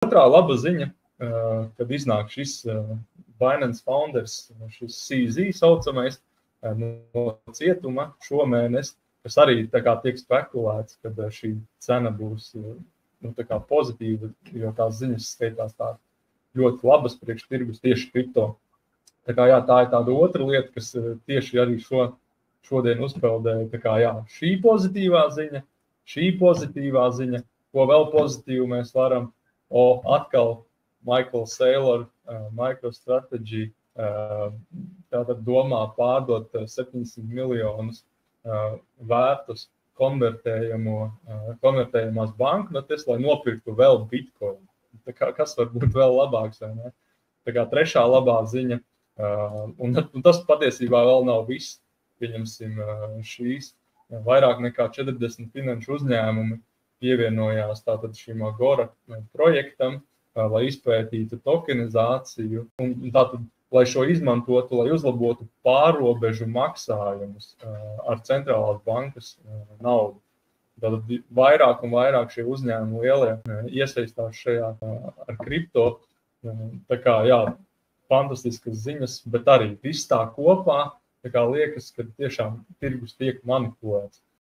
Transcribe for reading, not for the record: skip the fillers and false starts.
Otrā laba ziņa, kad iznāk šis Binance Founders, šis CZ saucamais no cietuma šomēnes, kas arī tā kā tiek spekulēts, kad šī cena būs tā kā pozitīva, jo tās ziņas skaitās tā ļoti labas priekš tirgus tieši kripto. Tā kā jā, tā ir tāda otra lieta, kas tieši arī šodien uzpeldēja. Tā kā jā, šī pozitīvā ziņa, ko vēl pozitīvu mēs varam, atkal Michael Saylor, MicroStrategy, tātad domā pārdot 700 miljonus vērtus konvertējamās banknotes, lai nopirktu vēl Bitcoin. Tā kā, kas var būt vēl labāks, vai ne? Tā kā trešā labā ziņa, un tas patiesībā vēl nav viss. Pieņemsim, šīs vairāk nekā 40 finanšu uzņēmumi pievienojās tātad šim Agora projektam, lai izpētītu tokenizāciju un tātad, lai šo izmantotu, lai uzlabotu pārrobežu maksājumus ar centrālās bankas naudu. Tātad vairāk un vairāk šie uzņēmumi lielie iesaistās šajā ar kripto. Tā kā, jā, fantastiskas ziņas, bet arī viss tā kopā, tā kā liekas, ka tiešām tirgus tiek manipulēts.